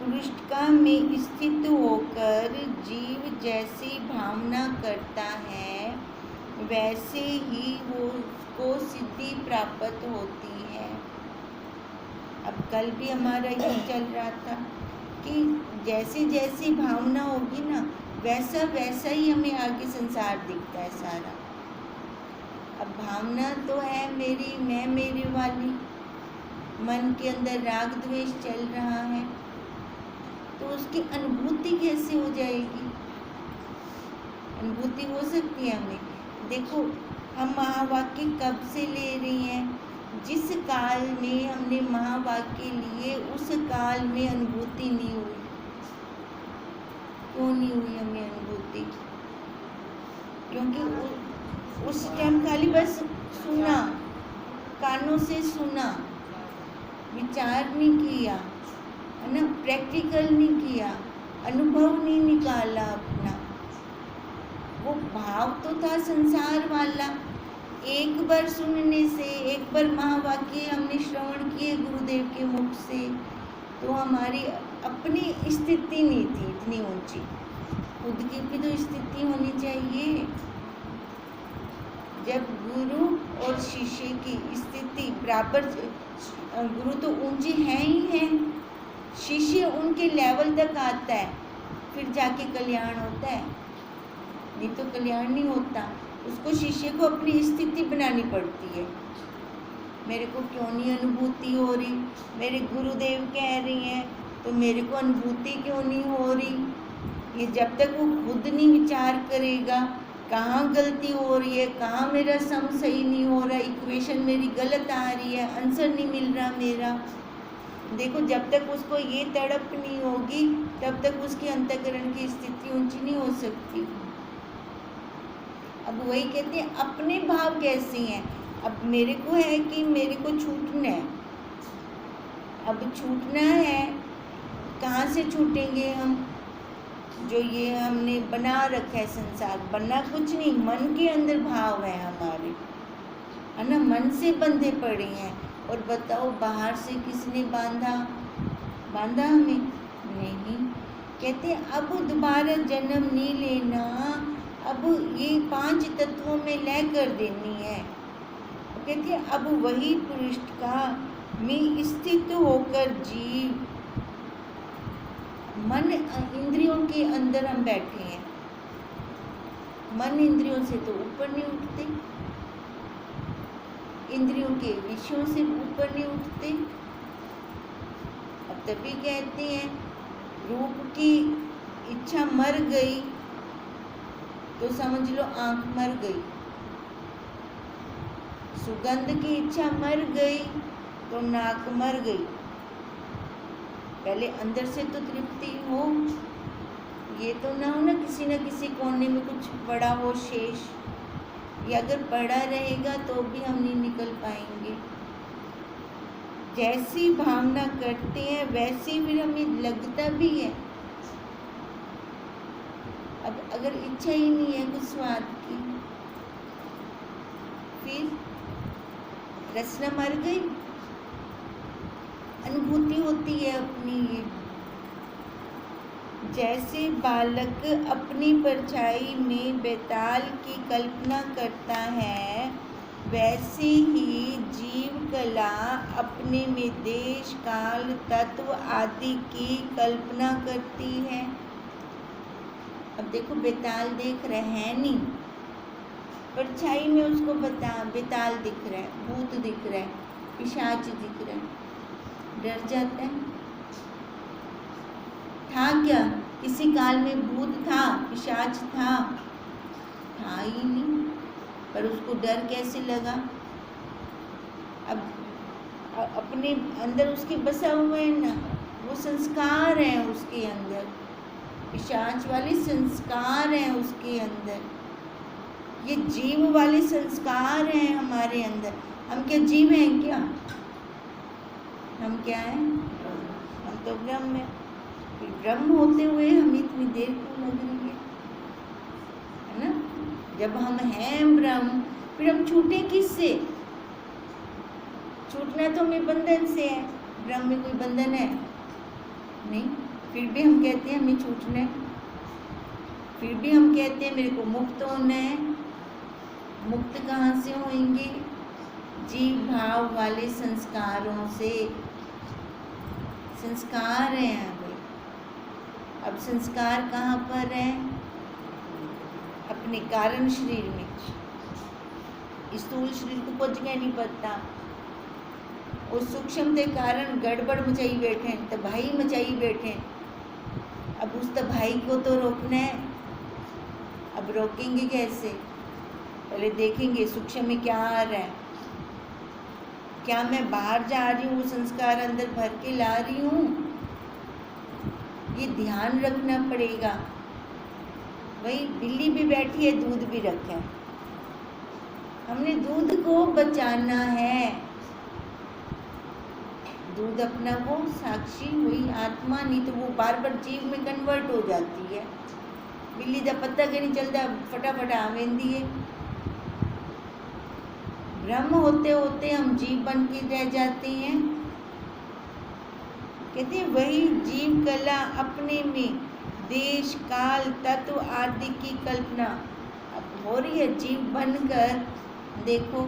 पृष्ठका में स्थित होकर जीव जैसी भावना करता है वैसे ही वो उसको सिद्धि प्राप्त होती है। अब कल भी हमारा ये चल रहा था कि जैसी जैसी भावना होगी ना वैसा वैसा ही हमें आगे संसार दिखता है सारा। अब भावना तो है मेरी, मैं मेरे वाली, मन के अंदर राग द्वेष चल रहा है, तो उसकी अनुभूति कैसे हो जाएगी? अनुभूति हो सकती है हमें। देखो हम महावाक्य कब से ले रही हैं? जिस काल में हमने महावाक्य लिए उस काल में अनुभूति नहीं हुई। क्यों नहीं हुई हमें अनुभूति? क्योंकि उस टाइम खाली बस सुना, कानों से सुना, विचार नहीं किया, है ना, प्रैक्टिकल नहीं किया, अनुभव नहीं निकाला अपना। वो भाव तो था संसार वाला। एक बार सुनने से, एक बार महावाक्य हमने श्रवण किए गुरुदेव के मुख से, तो हमारी अपनी स्थिति नहीं थी इतनी ऊंची। खुद की भी तो स्थिति होनी चाहिए। जब गुरु और शिष्य की स्थिति बराबर, गुरु तो ऊंचे हैं ही हैं, शिष्य उनके लेवल तक आता है फिर जाके कल्याण होता है, नहीं तो कल्याण नहीं होता। उसको शिष्य को अपनी स्थिति बनानी पड़ती है। मेरे को क्यों नहीं अनुभूति हो रही? मेरे गुरुदेव कह रही हैं तो मेरे को अनुभूति क्यों नहीं हो रही? ये जब तक वो खुद नहीं विचार करेगा कहाँ गलती हो रही है, कहाँ मेरा सम सही नहीं हो रहा, इक्वेशन मेरी गलत आ रही है, आंसर नहीं मिल रहा मेरा। देखो जब तक उसको ये तड़प नहीं होगी तब तक उसकी अंतःकरण की स्थिति ऊंची नहीं हो सकती। अब वही कहते हैं अपने भाव कैसे हैं। अब मेरे को है कि मेरे को छूटना है। अब छूटना है, कहाँ से छूटेंगे हम? जो ये हमने बना रखा है संसार, बनना कुछ नहीं, मन के अंदर भाव है हमारे, है ना, मन से बंधे पड़े हैं। और बताओ बाहर से किसने बांधा हमें? नहीं। कहते हैं अब दोबारा जन्म नहीं लेना, अब ये 5 तत्वों में लय कर देनी है। कहते हैं अब वही पृष्ठका में स्थित होकर जीव, मन इंद्रियों के अंदर हम बैठे हैं, मन इंद्रियों से तो ऊपर नहीं उठते, इंद्रियों के विषयों से ऊपर नहीं उठते। अब तभी कहते हैं रूप की इच्छा मर गई तो समझ लो आंख मर गई, सुगंध की इच्छा मर गई तो नाक मर गई। पहले अंदर से तो तृप्ति हो, ये तो ना हो ना किसी कोने में कुछ पड़ा हो शेष, ये अगर पड़ा रहेगा तो भी हम नहीं निकल पाएंगे। जैसी भावना करते हैं वैसी फिर हमें लगता भी है। अब अगर इच्छा ही नहीं है कुछ स्वाद की, फिर रचना मर गई, अनुभूति होती है अपनी। जैसे बालक अपनी परछाई में बेताल की कल्पना करता है वैसे ही जीव कला अपने में देश काल तत्व आदि की कल्पना करती है। अब देखो बेताल देख रहे हैं नहीं, परछाई में उसको बेताल दिख रहा है, भूत दिख रहा है, पिशाच दिख रहा है, डर जाता है। था क्या? किसी काल में भूत था, पिशाच था ही नहीं, पर उसको डर कैसे लगा? अब अपने अंदर उसके बसा हुआ है ना, वो संस्कार है उसके अंदर, पिशाच वाले संस्कार हैं उसके अंदर, ये जीव वाले संस्कार हैं हमारे अंदर। हम क्या जीव हैं क्या? हम क्या हैं? हम तो ब्रह्म हैं। ब्रह्म होते हुए हम इतनी देर क्यों लग रही है ना? जब हम हैं ब्रह्म, फिर हम छूटे किससे? छूटना तो हमें बंधन से है। ब्रह्म में कोई बंधन है नहीं, फिर भी हम कहते हैं हमें छूटना है, फिर भी हम कहते हैं मेरे को मुक्त होना है। मुक्त कहाँ से होंगे? जीव भाव वाले संस्कारों से। संस्कार हैं हमें। अब संस्कार कहाँ पर है? अपने कारण शरीर में। स्थूल शरीर को कुछ क्या नहीं पता, उस सूक्ष्म के कारण गड़बड़ मचाई बैठे, तबाही मचाई बैठे। अब उस तबाही को तो रोकना है। अब रोकेंगे कैसे? पहले देखेंगे सूक्ष्म में क्या आ रहा है, क्या मैं बाहर जा रही हूँ, संस्कार अंदर भर के ला रही हूँ, ये ध्यान रखना पड़ेगा। वही बिल्ली भी बैठी है, दूध भी रखा है, हमने दूध को बचाना है। दूध अपना वो साक्षी हुई आत्मा, नहीं तो वो बार बार जीव में कन्वर्ट हो जाती है। बिल्ली का पता कि नहीं चलता, फटाफट आवेंदी है। ब्रह्म होते होते हम जीव बन के रह जाते हैं। कहते हैं वही जीव कला अपने में देश काल तत्व आदि की कल्पना अब हो रही है। जीव बनकर देखो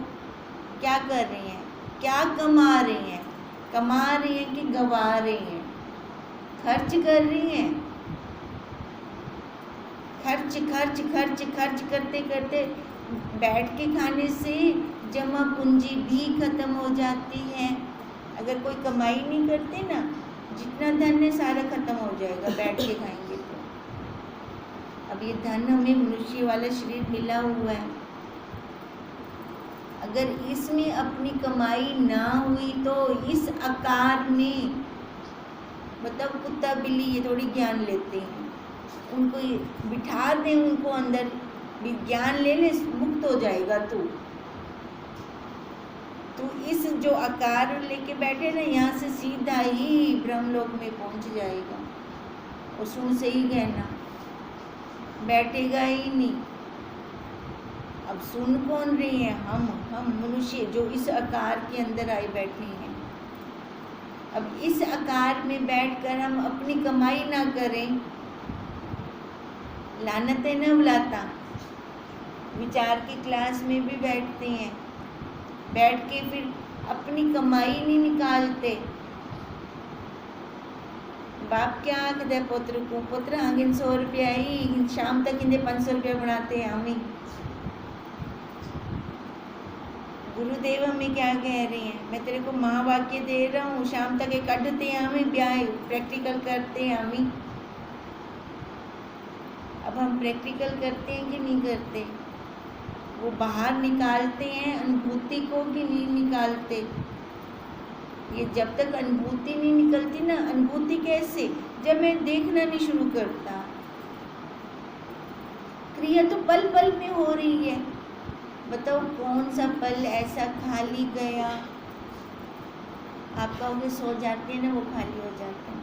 क्या कर रहे हैं, क्या कमा रहे हैं, कमा रहे हैं कि गवा रहे हैं, खर्च कर रही हैं। खर्च खर्च खर्च खर्च करते करते बैठ के खाने से जमा पूंजी भी खत्म हो जाती है। अगर कोई कमाई नहीं करते ना, जितना धन है सारा खत्म हो जाएगा बैठ के खाएंगे तो। अब ये धन हमें मनुष्य वाला शरीर मिला हुआ है, अगर इसमें अपनी कमाई ना हुई तो इस आकार में, मतलब कुत्ता बिल्ली ये थोड़ी ज्ञान लेते हैं, उनको बिठा दें, उनको अंदर विज्ञान ले ले, मुक्त हो जाएगा तू। तो इस जो आकार लेके बैठे ना, यहाँ से सीधा ही ब्रह्मलोक में पहुँच जाएगा। और सुन से ही कहना, बैठेगा ही नहीं। अब सुन कौन रहे हैं? हम मनुष्य जो इस आकार के अंदर आए बैठे हैं। अब इस आकार में बैठकर हम अपनी कमाई ना करें, लानत है ना बुलाता। विचार की क्लास में भी बैठते हैं, बैठ के फिर अपनी कमाई नहीं निकालते। बाप क्या आखते पुत्र को, पुत्र आगे 100 रुपया ही, शाम तक इन्हें 500 रुपया बनाते हैं हमें। गुरुदेव हमें क्या कह रहे हैं? मैं तेरे को महावाक्य दे रहा हूँ, शाम तक एक कटते हैं हमें, ब्याह प्रैक्टिकल करते हैं हमें। अब हम प्रैक्टिकल करते हैं कि नहीं करते? वो बाहर निकालते हैं अनुभूति को कि नहीं निकालते? ये जब तक अनुभूति नहीं निकलती ना, अनुभूति कैसे? जब मैं देखना नहीं शुरू करता। क्रिया तो पल पल में हो रही है। बताओ कौन सा पल ऐसा खाली गया? आप कहोगे सो जाते हैं ना, वो खाली हो जाता है।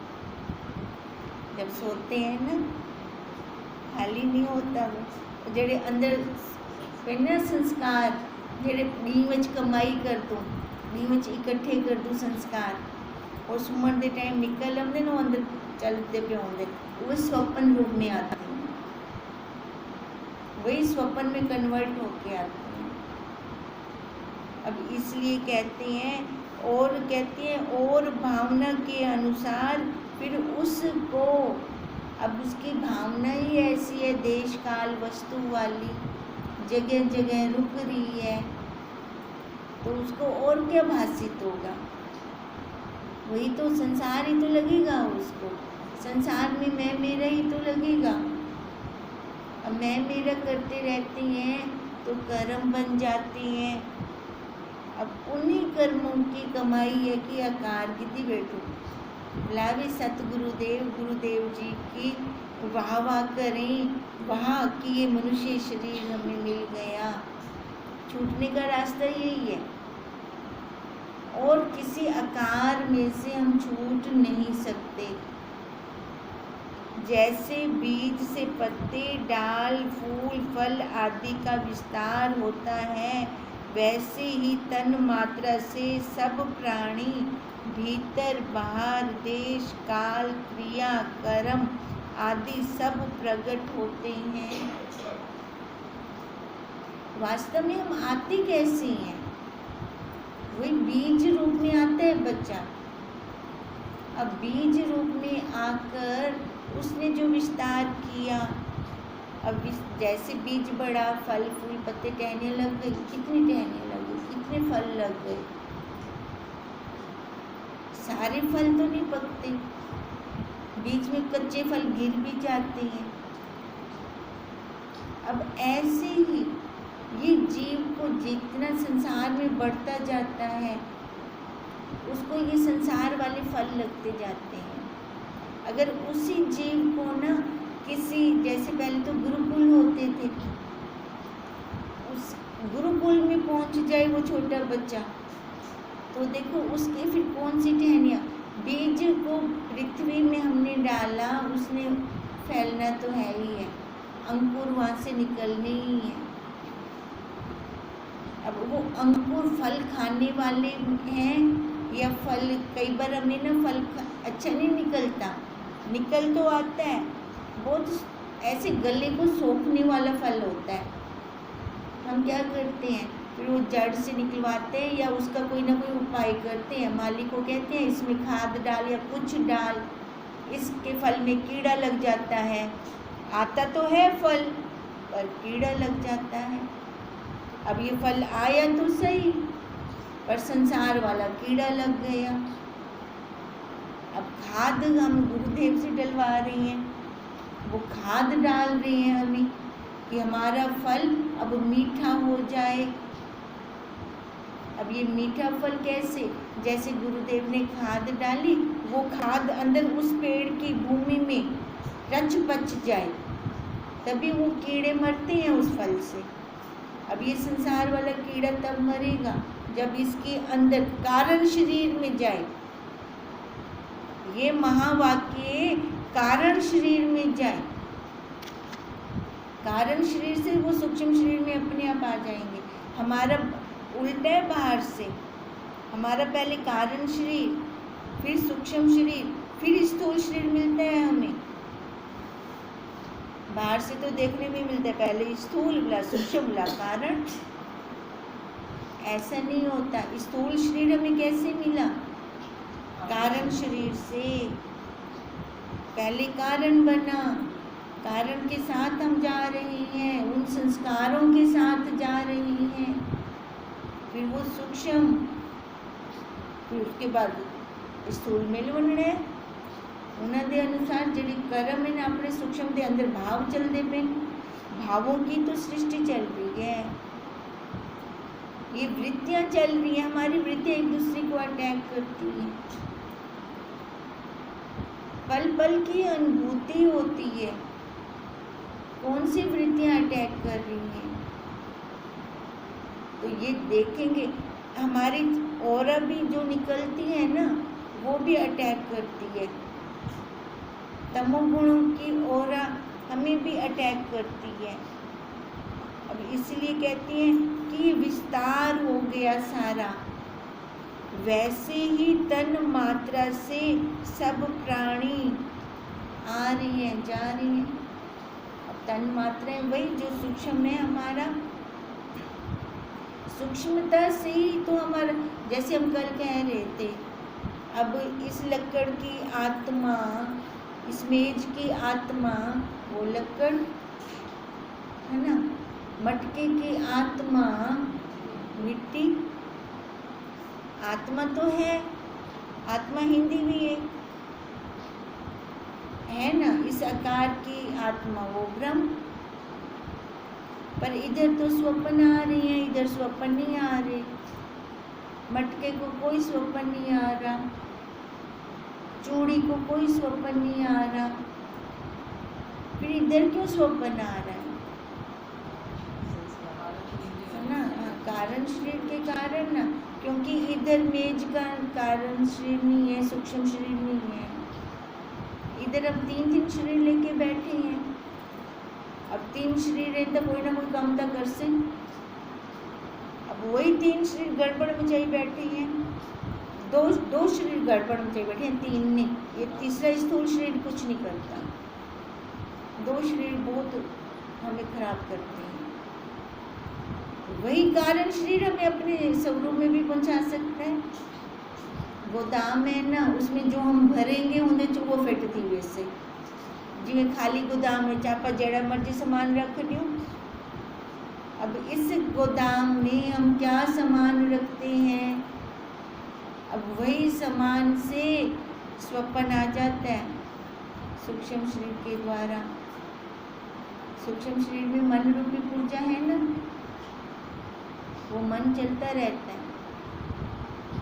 जब सोते हैं ना, खाली नहीं होता वो। जेड़े अंदर कहने संस्कार, जेड़े नीवच कमाई कर दूँ, नीवच इकट्ठे कर दूँ संस्कार, और सुमन के टाइम निकल आते ना, अंदर चलते पे आते, वो स्वप्न रूप में आते हैं, वही स्वप्न में कन्वर्ट होके आते हैं। अब इसलिए कहते हैं और भावना के अनुसार फिर उसको, अब उसकी भावना ही ऐसी है, देश काल वस्तु वाली, जगह जगह रुक रही है, तो उसको और क्या भाषित होगा? वही तो संसार ही तो लगेगा उसको। संसार में मैं मेरा ही तो लगेगा। अब मैं मेरा करते रहते हैं तो कर्म बन जाते हैं। अब उन्हीं कर्मों की कमाई है कि आकार कितनी बैठो, लावे गुरुदेव जी की वाह वाह करें, वाह कि ये मनुष्य शरीर हमें मिल गया। छूटने का रास्ता यही है, और किसी आकार में से हम छूट नहीं सकते। जैसे बीज से पत्ते, डाल, फूल, फल आदि का विस्तार होता है, वैसे ही तन मात्रा से सब प्राणी भीतर बाहर, देश काल, क्रिया कर्म आदि सब प्रकट होते हैं। वास्तव में हम आते कैसे हैं? वही बीज रूप में आता है बच्चा। अब बीज रूप में आकर उसने जो विस्तार किया, अब जैसे बीज बड़ा, फल फूल पत्ते टहने लग गए, कितने टहने लगे, कितने फल लग गए। सारे फल तो नहीं पकते, बीच में कच्चे फल गिर भी जाते हैं। अब ऐसे ही ये जीव को जितना संसार में बढ़ता जाता है, उसको ये संसार वाले फल लगते जाते हैं। अगर उसी जीव को ना किसी, जैसे पहले तो गुरुकुल होते थे, उस गुरुकुल में पहुंच जाए वो छोटा बच्चा, तो देखो उसके फिर कौन सी टहनियाँ, बीज को पृथ्वी में हमने डाला, उसने फैलना तो है ही है, अंकुर वहाँ से निकलने ही है। अब वो अंकुर फल खाने वाले हैं या फल, कई बार हमें ना फल अच्छा नहीं निकलता, निकल तो आता है, बहुत ऐसे गले को सोखने वाला फल होता है। हम क्या करते हैं, फिर वो जड़ से निकलवाते हैं या उसका कोई ना कोई उपाय करते हैं, मालिक को कहते हैं इसमें खाद डाल या कुछ डाल, इसके फल में कीड़ा लग जाता है। आता तो है फल पर कीड़ा लग जाता है। अब ये फल आया तो सही, पर संसार वाला कीड़ा लग गया। अब खाद हम गुरुदेव से डलवा रही हैं, वो खाद डाल रहे हैं हमें कि हमारा फल अब मीठा हो जाए। अब ये मीठा फल कैसे, जैसे गुरुदेव ने खाद डाली, वो खाद अंदर उस पेड़ की भूमि में रच बच जाए, तभी वो कीड़े मरते हैं उस फल से। अब ये संसार वाला कीड़ा तब मरेगा जब इसके अंदर कारण शरीर में जाए। ये महावाक्य कारण शरीर में जाए, कारण शरीर से वो सूक्ष्म शरीर में अपने आप आ जाएंगे। हमारा उल्टा है, बाहर से हमारा पहले कारण शरीर, फिर सूक्ष्म शरीर, फिर स्थूल शरीर मिलता है हमें। बाहर से तो देखने में मिलता है, पहले स्थूल बोला, सूक्ष्म बोला, कारण। ऐसा नहीं होता। स्थूल शरीर हमें कैसे मिला? कारण शरीर से। पहले कारण बना, कारण के साथ हम जा रहे हैं, उन संस्कारों के साथ जा रहे हैं, फिर वो सूक्ष्म, फिर उसके बाद स्थूल मिल बनना है। उन्होंने अनुसार जिहड़े कर्म है ना, अपने सूक्ष्म के अंदर भाव चलते पे, भावों की तो सृष्टि चल रही है, ये वृत्तियां चल रही हैं, हमारी वृत्तियां एक दूसरे को अटैक करती हैं। पल पल की अनुभूति होती है, कौन सी वृत्तियां अटैक कर रही हैं। तो ये देखेंगे, हमारी ऑरा भी जो निकलती है ना, वो भी अटैक करती है। तमोगुणों की ऑरा हमें भी अटैक करती है। अब इसलिए कहती हैं कि विस्तार हो गया सारा, वैसे ही तन मात्रा से सब प्राणी आ रही हैं, जा रही हैं। अब तन मात्रा है वही जो सूक्ष्म है हमारा, सूक्ष्मता से ही तो हमारा, जैसे हम कल कह रहे थे, अब इस लक्कड़ की आत्मा, इस मेज की आत्मा वो लक्कड़ है ना, मटके की आत्मा मिट्टी, आत्मा तो है, आत्मा हिंदी भी है ना। इस आकार की आत्मा वो ब्रह्म, पर इधर तो स्वप्न आ रही है, इधर स्वप्न नहीं आ रहे। मटके को कोई स्वप्न नहीं आ रहा, चूड़ी को कोई स्वप्न नहीं आ रहा, फिर इधर क्यों स्वप्न आ रहा है ना? कारण शरीर के कारण ना, क्योंकि इधर मेज का कारण शरीर नहीं है, सूक्ष्म शरीर नहीं है। इधर अब तीन तीन शरीर लेके बैठे हैं, अब तीन शरीर है तो कोई ना कोई काम तो कर से। अब वही तीन शरीर गड़बड़ मचाई बैठे हैं, दो शरीर गड़बड़ में चले बैठे हैं, 3 नहीं, ये तीसरा स्थूल शरीर कुछ नहीं करता। 2 शरीर बहुत हमें खराब करते हैं। वही कारण शरीर हमें अपने स्वरूप में भी पहुंचा सकता है। गोदाम है ना, उसमें जो हम भरेंगे उन्हें वो फटती वैसे जिमें खाली गोदाम में चापा जड़ा मर्जी सामान रख लियो। अब इस गोदाम में हम क्या सामान रखते हैं, अब वही सामान से स्वप्न आ जाता है सूक्ष्म शरीर के द्वारा। सूक्ष्म शरीर में मन रूपी ऊर्जा है ना, वो मन चलता रहता है।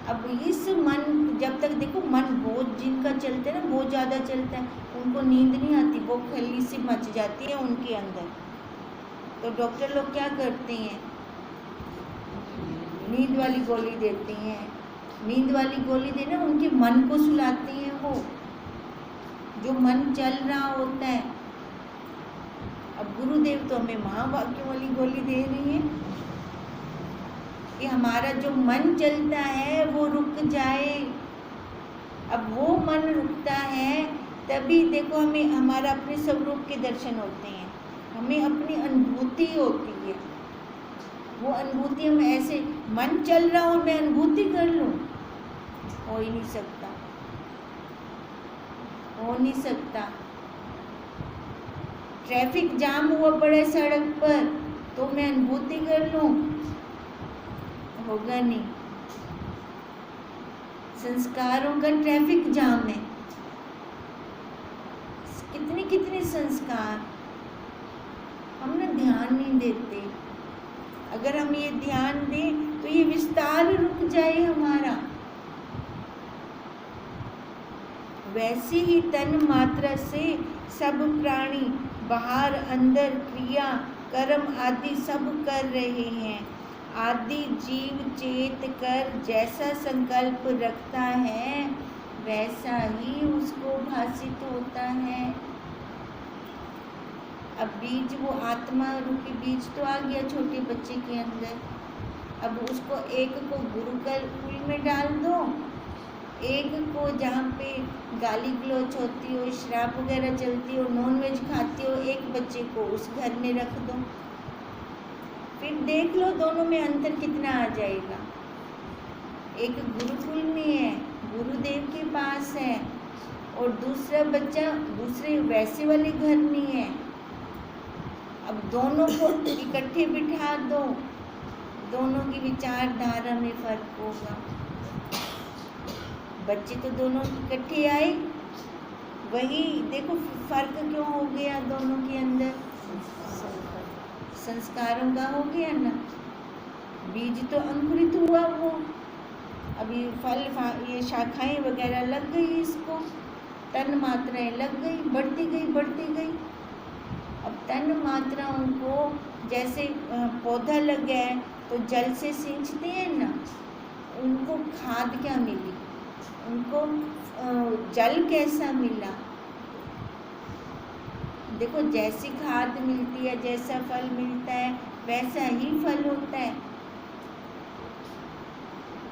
अब इस मन, जब तक देखो मन बहुत जिनका चलता है ना, बहुत ज़्यादा चलता है, उनको नींद नहीं आती, वो खली सी मच जाती है उनके अंदर। तो डॉक्टर लोग क्या करते हैं, नींद वाली गोली देते हैं। नींद वाली गोली देना उनके मन को सुलाते हैं, वो जो मन चल रहा होता है। अब गुरुदेव तो हमें महावाक्यों वाली गोली दे रही है कि हमारा जो मन चलता है वो रुक जाए। अब वो मन रुकता है तभी देखो हमें हमारा अपने स्वरूप के दर्शन होते हैं, हमें अपनी अनुभूति होती है। वो अनुभूति हम ऐसे, मन चल रहा और मैं अनुभूति कर लूँ, हो ही नहीं सकता, हो नहीं सकता। ट्रैफिक जाम हुआ पड़े सड़क पर तो मैं अनुभूति कर लूँ, होगा नहीं। संस्कारों का ट्रैफिक जाम है, कितने कितने संस्कार हम ना ध्यान नहीं देते। अगर हम ये ध्यान दें तो ये विस्तार रुक जाए हमारा। वैसे ही तन मात्रा से सब प्राणी बाहर अंदर क्रिया कर्म आदि सब कर रहे हैं। आदि जीव चेत कर जैसा संकल्प रखता है वैसा ही उसको भासित होता है। अब बीज, वो आत्मा रूपी बीज तो आ गया छोटे बच्चे के अंदर। अब उसको एक को गुरुकुल में डाल दो, एक को जहाँ पे गाली गलौच होती हो, शराब वगैरह चलती हो, नॉन वेज खाती हो, एक बच्चे को उस घर में रख दो। फिर देख लो दोनों में अंतर कितना आ जाएगा। एक गुरुकुल में है, गुरुदेव के पास है, और दूसरा बच्चा दूसरे वैसे वाले घर में है। अब दोनों को इकट्ठे बिठा दो, दोनों की विचारधारा में फर्क होगा। बच्चे तो दोनों इकट्ठे आए, वही देखो फर्क क्यों हो गया दोनों के अंदर, संस्कारों का हो गया ना। बीज तो अंकुरित हुआ, वो अभी फल ये शाखाएं वगैरह लग गई, इसको तन मात्राएं लग गई, बढ़ती गई बढ़ती गई। अब तन मात्राओं को जैसे पौधा लग गया है तो जल से सींचते हैं ना, उनको खाद क्या मिली, उनको जल कैसा मिला। देखो जैसी खाद मिलती है, जैसा फल मिलता है वैसा ही फल होता है।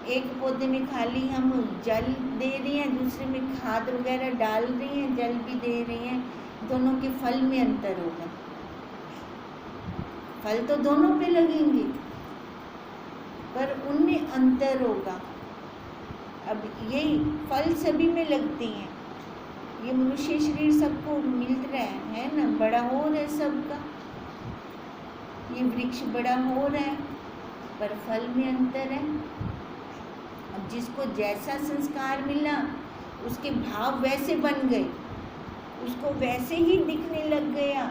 एक पौधे में खाली हम जल दे रहे हैं, दूसरे में खाद वगैरह डाल रही हैं, जल भी दे रही हैं, दोनों के फल में अंतर होगा। फल तो दोनों पे लगेंगे पर उनमें अंतर होगा। अब यही फल सभी में लगते हैं। ये मनुष्य शरीर सबको मिल रहा है ना, बड़ा हो रहा है सबका, ये वृक्ष बड़ा हो रहा है, पर फल में अंतर है। अब जिसको जैसा संस्कार मिला उसके भाव वैसे बन गए, उसको वैसे ही दिखने लग गया।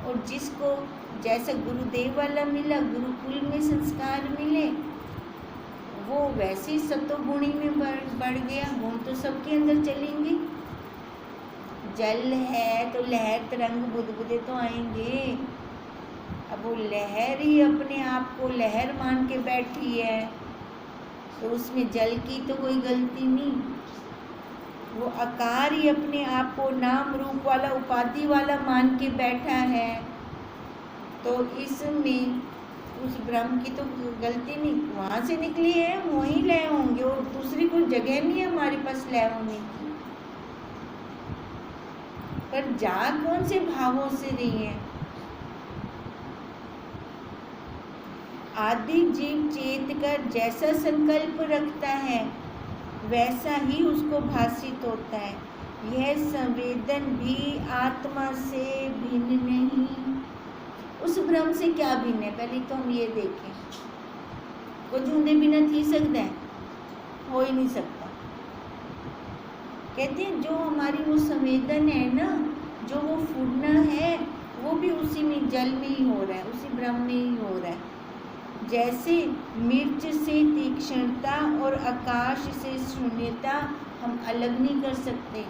और जिसको जैसा गुरुदेव वाला मिला, गुरुकुल में संस्कार मिले, वो वैसे ही सत्वगुणी में बढ़ गया। गुण तो सबके अंदर चलेंगे। जल है तो लहर तरंग बुदबुदे तो आएंगे। अब वो लहर ही अपने आप को लहर मान के बैठी है तो उसमें जल की तो कोई गलती नहीं। वो आकार ही अपने आप को नाम रूप वाला उपाधि वाला मान के बैठा है तो इसमें उस ब्रह्म की तो गलती नहीं, वहाँ से निकली है, वहीं लय होंगे, और दूसरी कोई जगह नहीं है हमारे पास लय होने की। पर जा कौन से भावों से रही है? आदि जीव चेत कर जैसा संकल्प रखता है वैसा ही उसको भासित होता है। यह संवेदन भी आत्मा से भिन्न नहीं। उस ब्रह्म से क्या भिन्न है? पहले तो हम ये देखें, वो झूठे बिना थी सकता है? हो ही नहीं सकता। कहते हैं जो हमारी वो संवेदन है ना, जो वो फूटना है, वो भी उसी में, जल में ही हो रहा है, उसी ब्रह्म में ही हो रहा है। जैसे मिर्च से तीक्ष्णता और आकाश से शून्यता हम अलग नहीं कर सकते,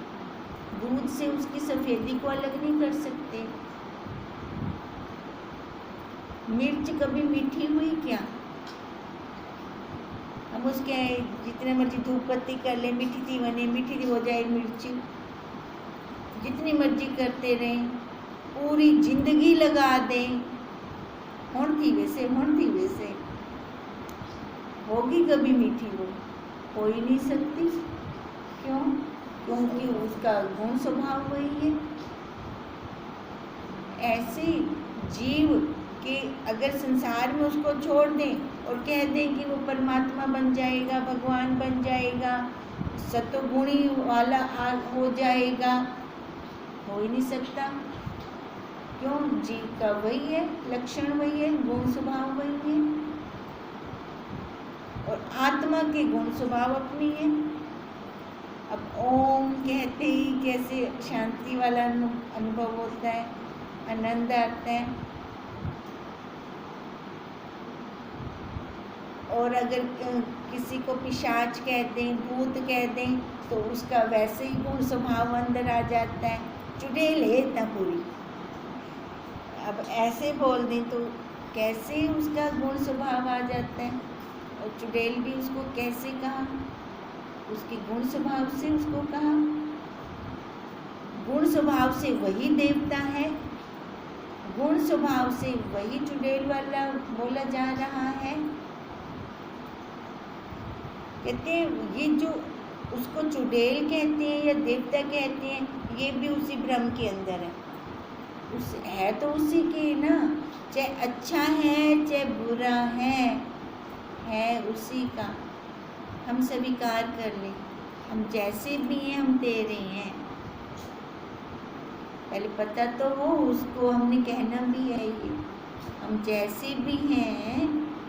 दूध से उसकी सफ़ेदी को अलग नहीं कर सकते। मिर्च कभी मीठी हुई क्या? हम उसके जितने मर्जी धूप पत्ती कर ले, मीठी थी बने, मीठी थी हो जाए मिर्च, जितनी मर्जी करते रहें, पूरी जिंदगी लगा दें, होती वैसे होगी कभी मीठी? वो हो ही नहीं सकती। क्यों? क्योंकि उसका गुण स्वभाव वही है। ऐसे जीव के अगर संसार में उसको छोड़ दें और कह दें कि वो परमात्मा बन जाएगा, भगवान बन जाएगा, सत्वगुणी वाला हो जाएगा, हो ही नहीं सकता। क्यों? जीव का वही है, लक्षण वही है, गुण स्वभाव वही है, और आत्मा के गुण स्वभाव अपनी है। अब ओम कहते ही कैसे शांति वाला अनुभव होता है, आनंद आता है। और अगर किसी को पिशाच कह दें, भूत कह दें, तो उसका वैसे ही गुण स्वभाव अंदर आ जाता है, चुड़ैल है इतना पूरी। अब ऐसे बोल दें तो कैसे उसका गुण स्वभाव आ जाता है, और चुड़ैल भी उसको कैसे कहा? उसके गुण स्वभाव से उसको कहा। गुण स्वभाव से वही देवता है, गुण स्वभाव से वही चुड़ैल वाला बोला जा रहा है। कहते हैं ये जो उसको चुड़ैल कहते हैं या देवता कहते हैं, ये भी उसी ब्रह्म के अंदर है। उस है तो उसी के ना, चाहे अच्छा है चाहे बुरा है उसी का। हम स्वीकार कर लें, हम जैसे भी हैं हम तेरे हैं। पहले पता तो हो उसको, हमने कहना भी है ये, हम जैसे भी हैं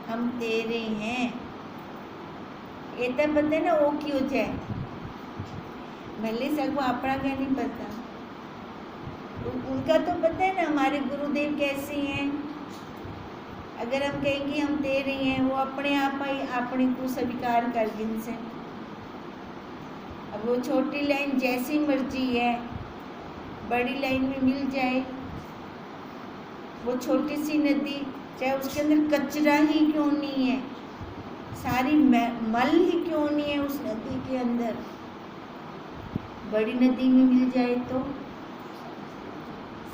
हम तेरे हैं। ये तो पता है ना, वो क्यों जाए भले सबको अपना क्या नहीं पता, उनका तो पता है ना हमारे गुरुदेव कैसे हैं। अगर हम कहेंगे हम तेरे हैं, वो अपने आप ही अपने को स्वीकार कर जिनसे। अब वो छोटी लाइन जैसी मर्जी है, बड़ी लाइन में मिल जाए, वो छोटी सी नदी चाहे उसके अंदर कचरा ही क्यों नहीं है, सारी मल ही क्यों नहीं है उस नदी के अंदर, बड़ी नदी में मिल जाए तो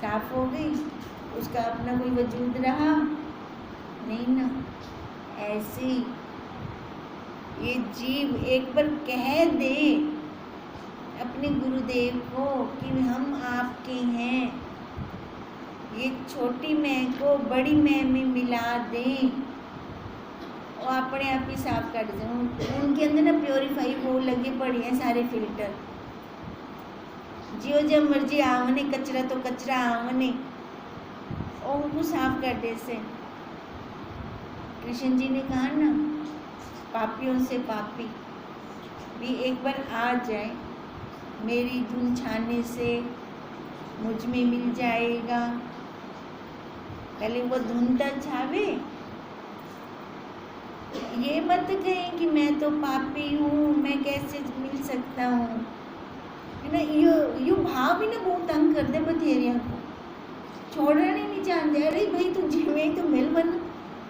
साफ हो गई, उसका अपना कोई वजूद रहा नहीं ना। ऐसे ये जीव एक बार कह दे अपने गुरुदेव को कि हम आपके हैं, ये छोटी मैं को बड़ी मैं में मिला दें, और अपने आप ही साफ कर दें। उनके अंदर ना प्योरीफाई वो लगे पड़े हैं सारे फिल्टर, जियो जब मर्जी आवने, कचरा तो कचरा आवने, और उनको साफ कर दे से। कृष्ण जी ने कहा ना, पापियों से पापी भी एक बार आ जाए, मेरी धुन छाने से मुझ में मिल जाएगा। पहले वो धुन तक छावे, ये मत कहें कि मैं तो पापी हूँ, मैं कैसे मिल सकता हूँ, है ना। यो भाव भी ना बहुत तंग कर दे बथेरिया को, छोड़ना नहीं चाहते। अरे भाई तू जिम्मे तो मिल बन,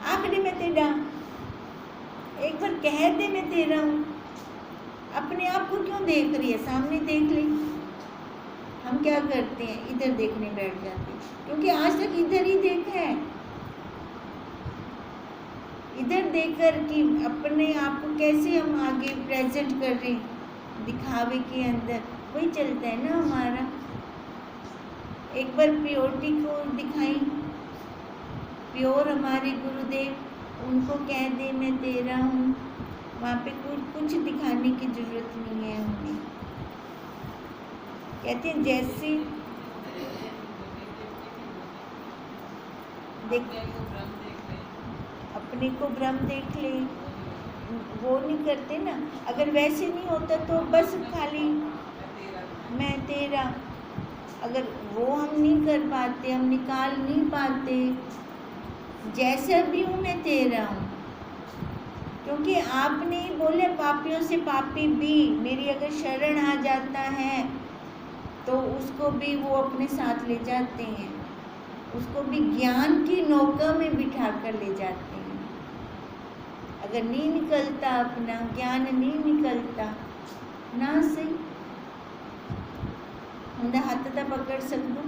आखिरी में तेरा एक बार कह दे मैं तेरा हूँ। अपने आप को क्यों देख रही है, सामने देख ले। हम क्या करते हैं, इधर देखने बैठ जाते हैं, क्योंकि आज तक इधर ही देखा है। इधर देखकर कि अपने आप को कैसे हम आगे प्रेजेंट कर रहे हैं, दिखावे के अंदर वही चलता है ना हमारा। एक बार प्योरिटी को दिखाई, प्योर हमारे गुरुदेव, उनको कह दे मैं तेरा हूँ, वहाँ पे कुछ दिखाने की जरूरत नहीं है हमें। कहते हैं जैसे अपने को ब्रह्म देख ले, वो नहीं करते ना। अगर वैसे नहीं होता तो बस खाली मैं तेरा, अगर वो हम नहीं कर पाते, हम निकाल नहीं पाते, जैसा भी हूँ मैं तेरा हूँ, क्योंकि आपने ही बोले पापियों से पापी भी मेरी अगर शरण आ जाता है तो उसको भी वो अपने साथ ले जाते हैं, उसको भी ज्ञान की नौका में बिठा कर ले जाते हैं। अगर नहीं निकलता अपना ज्ञान, नहीं निकलता ना सही, उनका हाथ तो पकड़ सकूँ,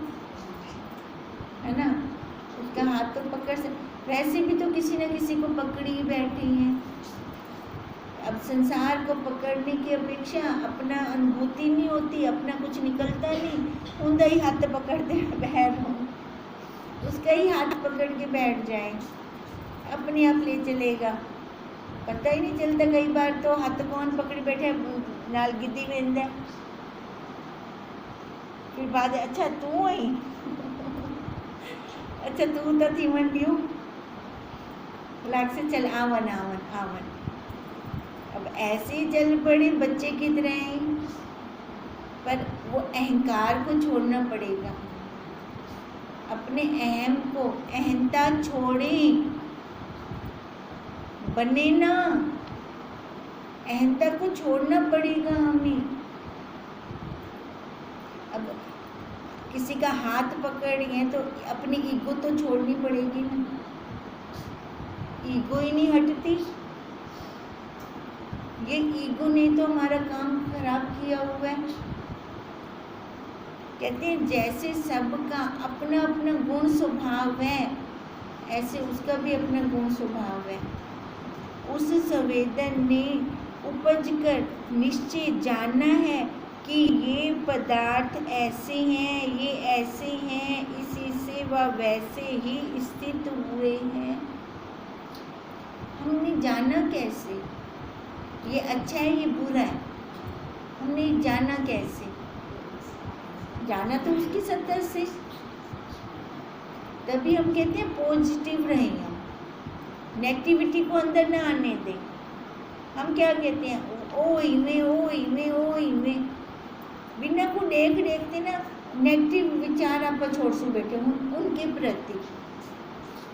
है ना, उसका हाथ तो पकड़ सक। वैसे भी तो किसी न किसी को पकड़ी ही बैठी हैं। अब संसार को पकड़ने की अपेक्षा अपना अनुभूति नहीं होती, अपना कुछ निकलता नहीं, उनका ही हाथ पकड़ते बैठ हो, उसका ही हाथ पकड़ के बैठ जाए, अपने आप ले चलेगा, पता ही नहीं चलता। कई बार तो हाथ कौन पकड़ बैठे नाल गिद्दी वेंदा, फिर बाद अच्छा तू आई अच्छा तू तो थी मंडियो लाग से चल आवन आवन आवन। अब ऐसे ही चल पड़े बच्चे की तरह, पर वो अहंकार को छोड़ना पड़ेगा, अपने अहम को, अहंता छोड़ें, बने ना, अहंता को छोड़ना पड़ेगा हमें। अब किसी का हाथ पकड़ी है तो अपनी ईगो तो छोड़नी पड़ेगी ना, ईगो ही नहीं हटती। ये ईगो ने तो हमारा काम खराब किया हुआ है। कहते हैं जैसे सबका अपना अपना गुण स्वभाव है, ऐसे उसका भी अपना गुण स्वभाव है। उस संवेदन ने उपज कर निश्चय जानना है कि ये पदार्थ ऐसे हैं, ये ऐसे हैं, इसी से वह वैसे ही स्थित हुए हैं। हमने जाना कैसे ये अच्छा है ये बुरा है, हमने जाना कैसे? जाना तो उसकी सत्ता से, तभी हम कहते हैं पॉजिटिव रहें, हम नेगेटिविटी को अंदर ना आने दें। हम क्या कहते हैं ओ इवे बिना को देखते ना नेगेटिव विचार आप छोड़ सो बैठे उनके प्रति।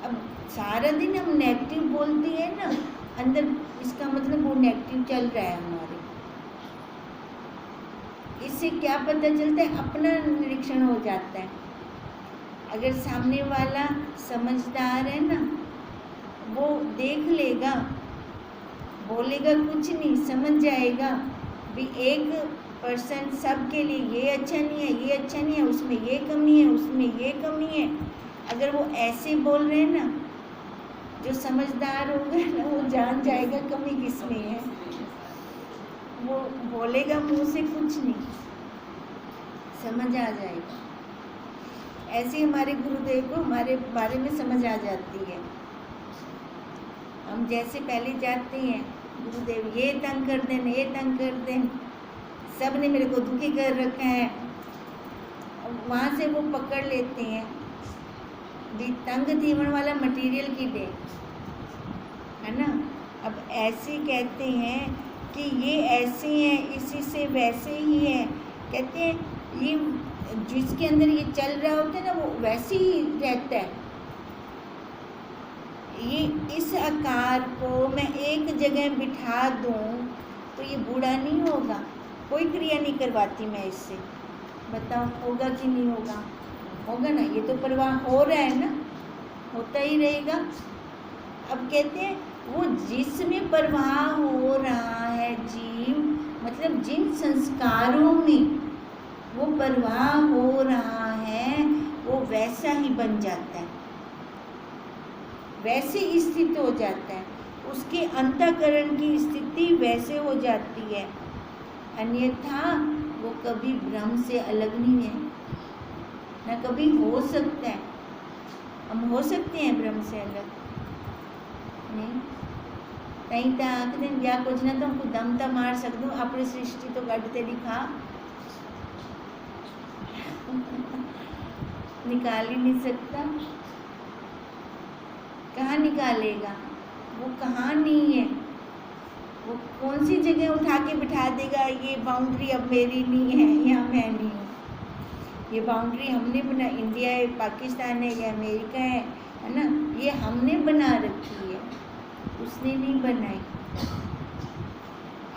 अब सारा दिन हम नेगेटिव बोलते हैं ना अंदर, इसका मतलब वो नेगेटिव चल रहा है हमारे। इससे क्या पता चलता है? अपना निरीक्षण हो जाता है। अगर सामने वाला समझदार है ना, वो देख लेगा, बोलेगा कुछ नहीं, समझ जाएगा भी 1% सबके लिए ये अच्छा नहीं है, ये अच्छा नहीं है, उसमें ये कमी है, उसमें ये कमी है। अगर वो ऐसे बोल रहे हैं ना, जो समझदार होगा ना वो जान जाएगा कमी किसमें है, वो बोलेगा मुंह से कुछ नहीं, समझ आ जाएगा। ऐसे हमारे गुरुदेव को हमारे बारे में समझ आ जाती है। हम जैसे पहले जाते हैं, गुरुदेव ये तंग कर दें, ये तंग कर दें, सब ने मेरे को दुखी कर रखा है, वहाँ से वो पकड़ लेते हैं भी तंग जीवन वाला मटेरियल की दे, है ना। अब ऐसे कहते हैं कि ये ऐसे हैं, इसी से वैसे ही है। कहते हैं ये जिसके अंदर ये चल रहा होता है ना वो वैसे ही रहता है। ये इस आकार को मैं एक जगह बिठा दूं तो ये बूढ़ा नहीं होगा, कोई क्रिया नहीं करवाती मैं इससे, बताओ होगा कि नहीं होगा? होगा ना, ये तो प्रवाह हो रहा है ना, होता ही रहेगा। अब कहते हैं वो जिसमें प्रवाह हो रहा है जीव, मतलब जिन संस्कारों में वो प्रवाह हो रहा है वो वैसा ही बन जाता है, वैसे स्थित हो जाता है। उसके अंतःकरण की स्थिति वैसे हो जाती है, अन्यथा वो कभी ब्रह्म से अलग नहीं है, न कभी हो सकता है। हम हो सकते हैं ब्रह्म से अलग नहीं। कहीं तो आखते या कुछ ना तो हमको दम तो मार सकते हो, अपनी सृष्टि तो कटते दिखा निकाल ही नहीं सकता। कहाँ निकालेगा? वो कहाँ नहीं है। वो कौन सी जगह उठा के बिठा देगा, ये बाउंड्री अब मेरी नहीं है, यहाँ मैं नहीं हूँ, ये बाउंड्री हमने बना, इंडिया है, पाकिस्तान है या अमेरिका है ना, ये हमने बना रखी है, उसने नहीं बनाई।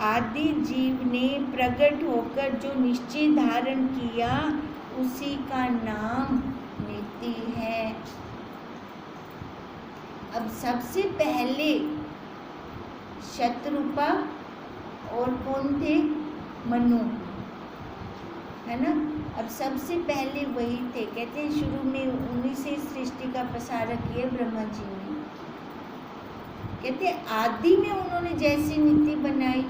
आदि जीव ने प्रकट होकर जो निश्चय धारण किया उसी का नाम नीति है। अब सबसे पहले शतरूपा और कौन थे? मनु, है ना। अब सबसे पहले वही थे। कहते हैं शुरू में उन्हीं से सृष्टि का प्रसारक किया ब्रह्मा जी ने। कहते हैं आदि में उन्होंने जैसी नीति बनाई,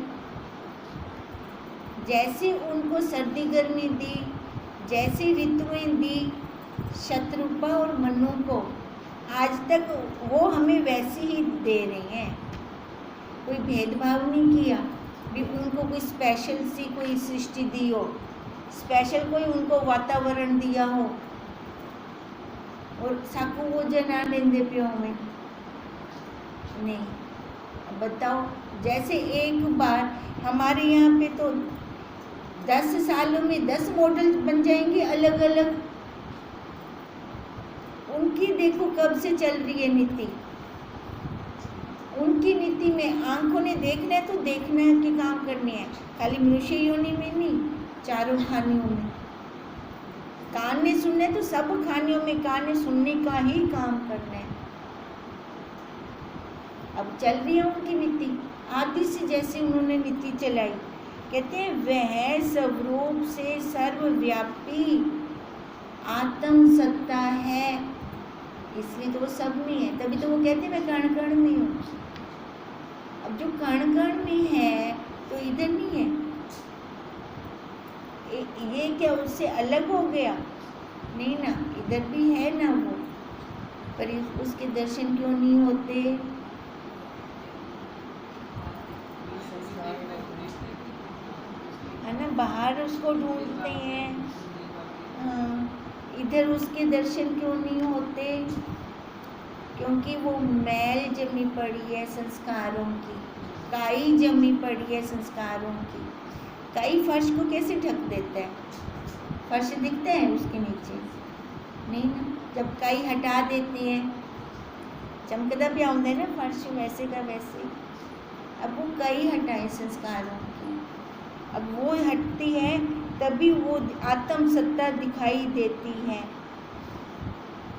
जैसे उनको सर्दी गर्मी दी, जैसी ऋतुएं दी शतरूपा और मनु को, आज तक वो हमें वैसे ही दे रही हैं। कोई भेदभाव नहीं किया भी उनको कोई स्पेशल सी कोई सृष्टि दी हो, स्पेशल कोई उनको वातावरण दिया हो और साकू वो जना लेंदे पियो में नहीं। अब बताओ, जैसे एक बार हमारे यहाँ पे तो 10 सालों में 10 मॉडल बन जाएंगे अलग अलग। उनकी देखो कब से चल रही है नीति। उनकी नीति में आंखों ने देखना है तो देखना के काम करने हैं, खाली मनुष्य योनि में नहीं, चारों खानियों में। कान ने सुनना है तो सब खानियों में कान ने सुनने का ही काम करना है। अब चल रही है उनकी नीति, आदि से जैसे उन्होंने नीति चलाई। कहते हैं वह स्वरूप से सर्वव्यापी आत्म सत्ता है, इसलिए तो वो सब में है। तभी तो वो कहते हैं मैं कण कण में हूँ। अब जो कण कण में है तो इधर नहीं है, ये क्या उससे अलग हो गया? नहीं ना, इधर भी है ना वो, पर उसके दर्शन क्यों नहीं होते? है ना, बाहर उसको ढूंढते हैं। हाँ, इधर उसके दर्शन क्यों नहीं होते? क्योंकि वो मैल जमी पड़ी है संस्कारों की, काई जमी पड़ी है संस्कारों की। काई फर्श को कैसे ढक देता है? फर्श दिखता है उसके नीचे? नहीं ना। जब काई हटा देते हैं, चमकदा भी आउंदा है ना फर्श, वैसे का वैसे। अब वो काई हटाए संस्कारों की, अब वो हटती है तभी वो आत्म सत्ता दिखाई देती है।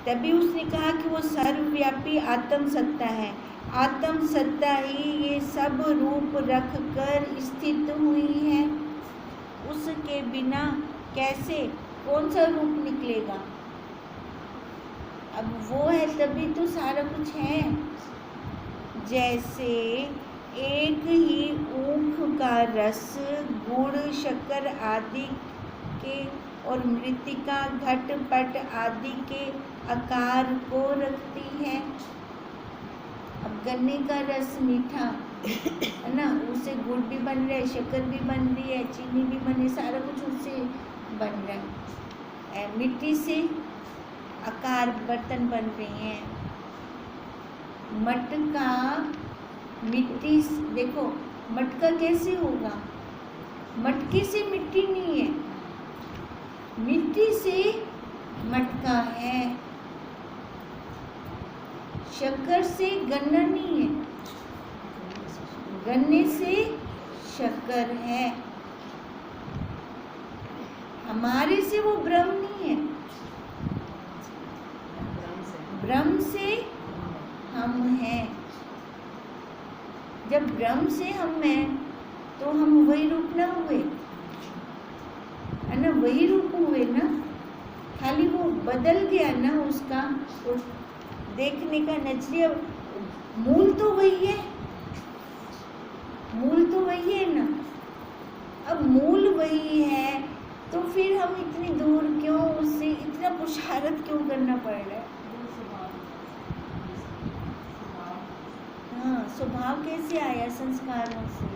तभी उसने कहा कि वो सर्वव्यापी आत्म सत्ता है। आत्म सत्ता ही ये सब रूप रख कर स्थित हुई है। उसके बिना कैसे, कौन सा रूप निकलेगा? अब वो है तभी तो सारा कुछ है। जैसे एक ही ऊख का रस गुड़ शक्कर आदि के और मृतिका घट पट आदि के आकार को रखती है। अब गन्ने का रस मीठा है ना, उससे गुड़ भी बन रहा है, शक्कर भी बन रही है, चीनी भी बन रही है, सारा कुछ उससे बन रहा है। मिट्टी से आकार बर्तन बन रहे हैं। मटका मिट्टी, देखो मटका कैसे होगा? मटके से मिट्टी नहीं है, मिट्टी से मटका है। शक्कर से गन्ना नहीं है, गन्ने से शक्कर है। हमारे से वो ब्रह्म नहीं है, ब्रह्म से हम हैं। जब ब्रह्म से हम हैं तो हम वही रूप ना हुए, है ना, वही रूप हुए ना, खाली वो बदल गया ना उसका तो देखने का नजरिया। मूल तो वही है, मूल तो वही है ना। अब मूल वही है तो फिर हम इतनी दूर क्यों, उससे इतना पुरुषार्थ क्यों करना पड़ रहा है? हाँ, स्वभाव कैसे आया? संस्कारों से।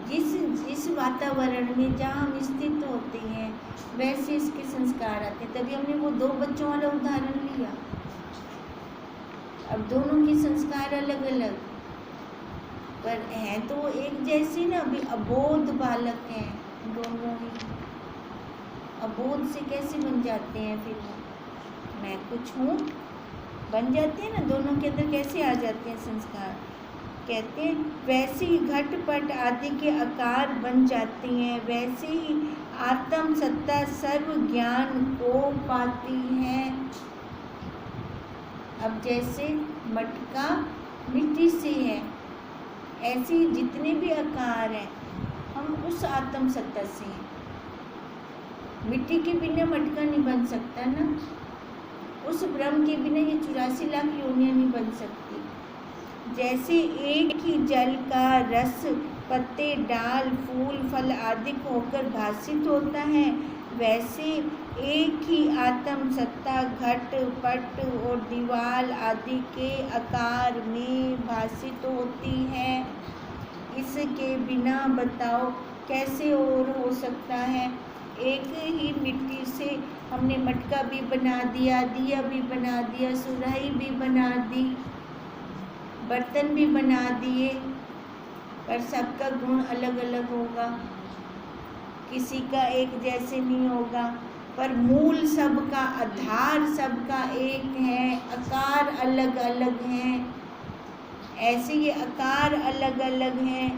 जिस वातावरण में जहाँ हम स्थित होते हैं वैसे इसके संस्कार आते हैं। तभी हमने वो 2 बच्चों वाला उदाहरण लिया। अब दोनों के संस्कार अलग अलग, पर हैं तो एक जैसे ना। अभी अबोध बालक हैं दोनों ही। अबोध से कैसे बन जाते हैं फिर वो? मैं कुछ हूँ बन जाते हैं ना। दोनों के अंदर कैसे आ जाते हैं संस्कार? कहते हैं वैसे ही घटपट आदि के आकार बन जाते हैं, वैसे ही आत्म सत्ता सर्व ज्ञान को पाती है। अब जैसे मटका मिट्टी से है, ऐसे ही जितने भी आकार हैं हम उस आत्म सत्ता से हैं। मिट्टी के बिना मटका नहीं बन सकता ना। उस ब्रह्म के बिना ये 84 लाख योनियां नहीं बन सकती। जैसे एक ही जल का रस पत्ते, डाल, फूल, फल आदि होकर भासित होता है, वैसे एक ही आत्म सत्ता घट, पट और दीवाल आदि के आकार में भासित होती है। इसके बिना बताओ कैसे और हो सकता है? एक ही मिट्टी से हमने मटका भी बना दिया, दिया भी बना दिया, सुराही भी बना दी, बर्तन भी बना दिए, पर सबका गुण अलग अलग होगा, किसी का एक जैसे नहीं होगा। पर मूल सबका, आधार सबका एक है, आकार अलग अलग हैं। ऐसे ये आकार अलग अलग हैं,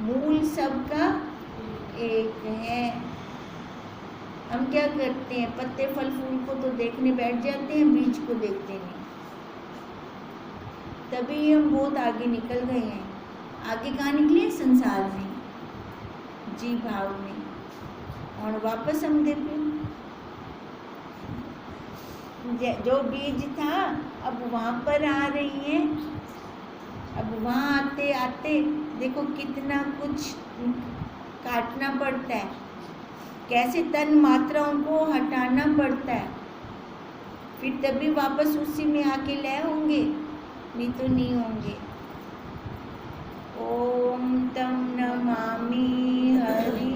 मूल सबका एक है। हम क्या करते हैं? पत्ते, फल, फूल को तो देखने बैठ जाते हैं, बीज को देखते नहीं। तभी हम बहुत आगे निकल गए हैं। आगे कहाँ निकले? संसार में, जी भाव में। और वापस हम देखें, जो बीज था अब वहाँ पर आ रही है। अब वहाँ आते आते देखो कितना कुछ काटना पड़ता है, कैसे तन मात्राओं को हटाना पड़ता है, फिर तभी वापस उसी में आके लय होंगे, नहीं तो नहीं होंगे। ओम तम नमामि हरि।